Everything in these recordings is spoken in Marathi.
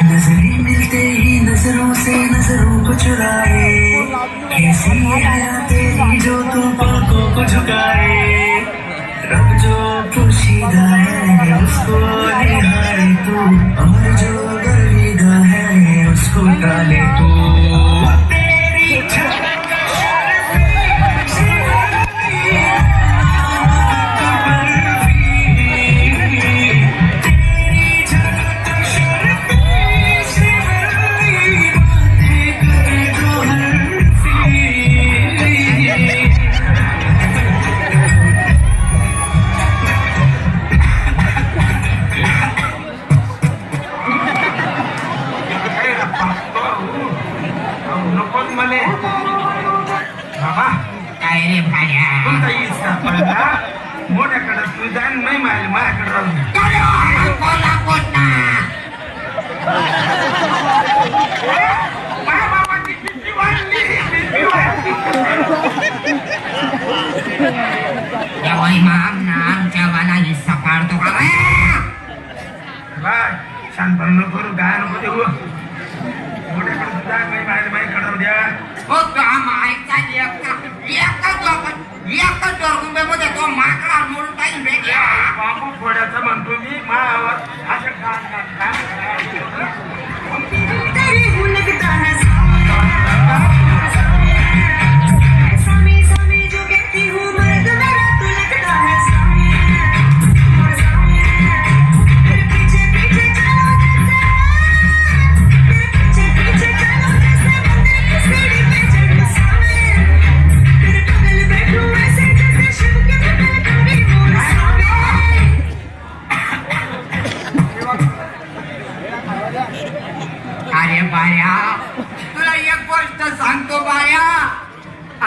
नजरें मिलते ही नजरों से नजरों को चुराए, कैसी है तेरी जो तू पलकों को झुकाए। रब जो पोशीदा है उसको निहारे तू, और जो गर्विदा है उसको टाले तू। मोठ्याकडे तू जाण नाही माझ्याकडे राहून आमच्या पाडतो का शांतपण नको करू काय नको देऊ मोठ्याकडे तू जाण नाही माझ्याकडे द्या तो माकडा मोडून काही भेट बापू थोड्याचं म्हणतो मी मायावर असं तुला एक गोष्ट सांगतो बाया,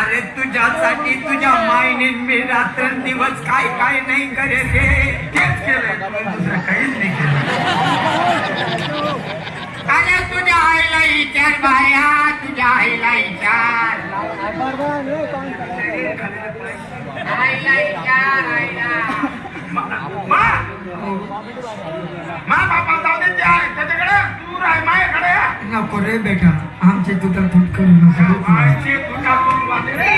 अरे तुझ्यासाठी तुझ्या मायने मी रात्रंदिवस काय काय नाही करे रे, तेच केलंय दुसरं काहीच नाही केलं. अरे तुझ्या आईला विचार बाया, तुझ्या आईला विचार, आईला विचार, आईला मा बापा जाऊ दे त्याच्याकडे तू राह माझ्याकडे. नको रे बेटा, आमचे तुझा फुट करू नको. आमचे तुझा करून वाटे रे.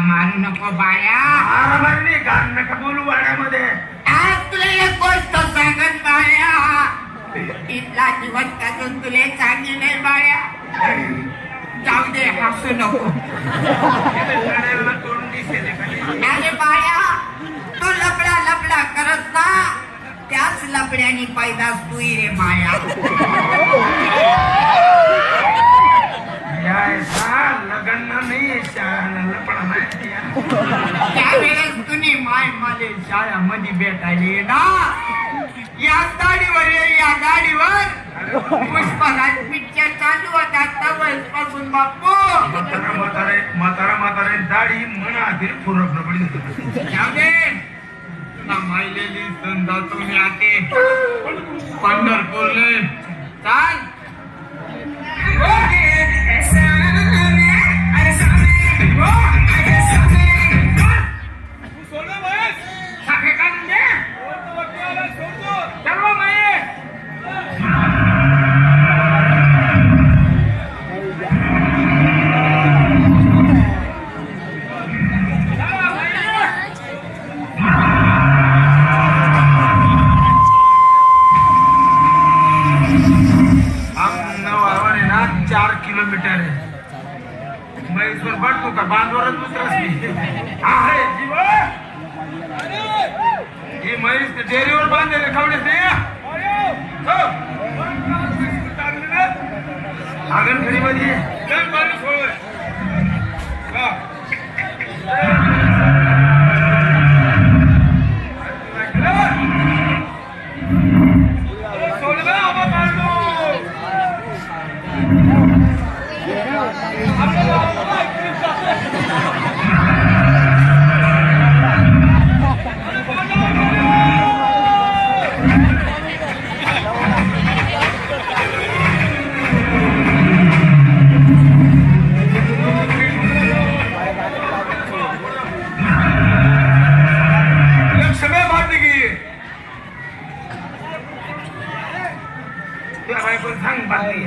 मारू नको बाया, गाण नका बोलू वाड्यामध्ये. आज तुला एक गोष्ट सांगत बाया, इथला दिवस करून तुला चांगली नाही बाया. जाऊ दे, हसू नको. अरे बाया, तू लपडा लपडा करत ना, त्याच लपड्याने पैदास तू रे बाया. लग्न नाही लपडा नाही. त्यावेळेस तुम्ही माय मला शाळेमध्ये भेटायले ना, या गाडीवर या गाडीवर पुष्पराज पिक्चर चालू होता तवसपासून बापू. म्हातारे दाढी म्हणा फुरक पडी जाऊ दे ना, मायलेली संधा तुम्ही आते पंढरपूरले चाल. महेश्वर बघतो का बांधवरच दुसराच ही म्हैस डेअरीवर बांधलेले खवडे ते आगनखडीमध्ये सगळे बांधली की तुला बायको सांग बांधली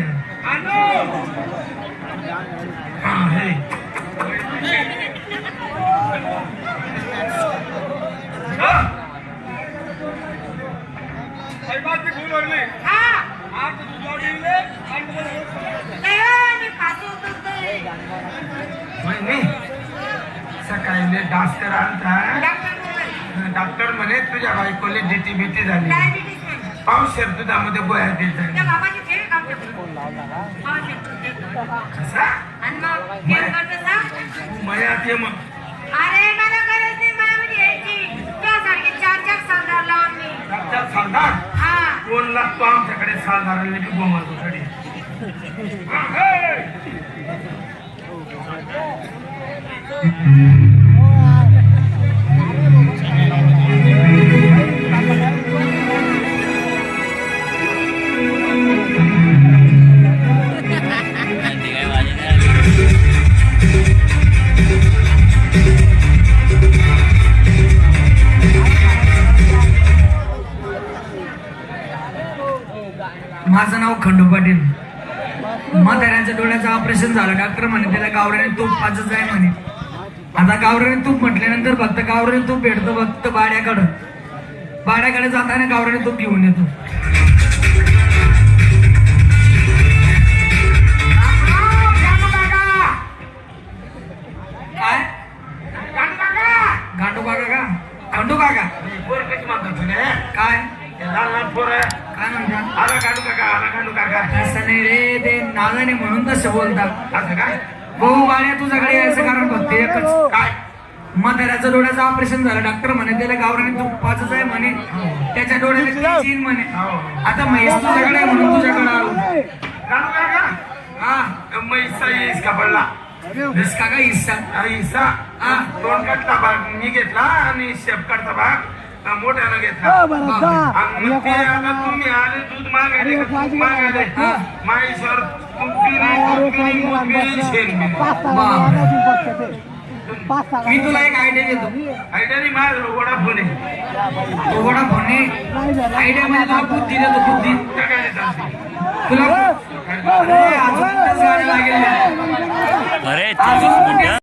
सकाळी डॉक्टर आणता डॉक्टर म्हणे तुझ्या बायकोले डीटी बीटी झाली पावशेर दुधामध्ये गोळ्या देत झाली कसा मयात ये मग अरे मला गरज नाही मला यायची त्यासारखे चार सांगार लावून मी डॉक्टर सालदार हा 2 लाख तो आमच्याकडे सालदारांनी बी गोमातो कडे माझं नाव खंडू पाटील. म्हाताऱ्यांच्या डोळ्याचं ऑपरेशन झालं. डॉक्टर म्हणे त्याला गावराने तूप पाचच आहे म्हणे. आता गावराने तूप म्हटल्यानंतर फक्त गावराने तूप भेटतो फक्त बाड्याकडे जाताना गावराने तूप घेऊन येतो. काय गांडू काका का खंडू काका पोर कशी म्हणतात तुला काय लहान पोर काय म्हणतात? आला काढू काका आला काढू काका असं नाही रे, ते नागाने म्हणून तसं बोलतात. असं काय भाऊ बाळ्या तुझ्याकडे यायचं कारण फक्त एकच. काय म्हाताऱ्याचं डोळ्याचं ऑपरेशन झालं. डॉक्टर म्हणे त्याला गावराने तूप पाचच आहे म्हणे. त्याच्या डोळ्याला चीन म्हणे. आता म्हैस तुझ्याकडे आहे म्हणून तुझ्याकडे आलो. काढू काका हा मैसा येईस का पडला हिसका का हिस्सा? हिस्सा हा. 2 काढता भाग मी घेतला आणि शेप काढता भाग मोठ्यानं घेतला आणि मग ते आता तुम्ही आले दूध मागायले का तूप मागायले हा. माईश्वर तुमची शेण मी तुला एक आयडिया देतो. आयडियाने माझं वडाफोन आहे तो वडा फोने आयडिया मध्ये तुला बुद्धी देतो. बुद्धी त्या काय चालते तुला अरे अजून तेच गाडी लागेल. अरे अजून तेच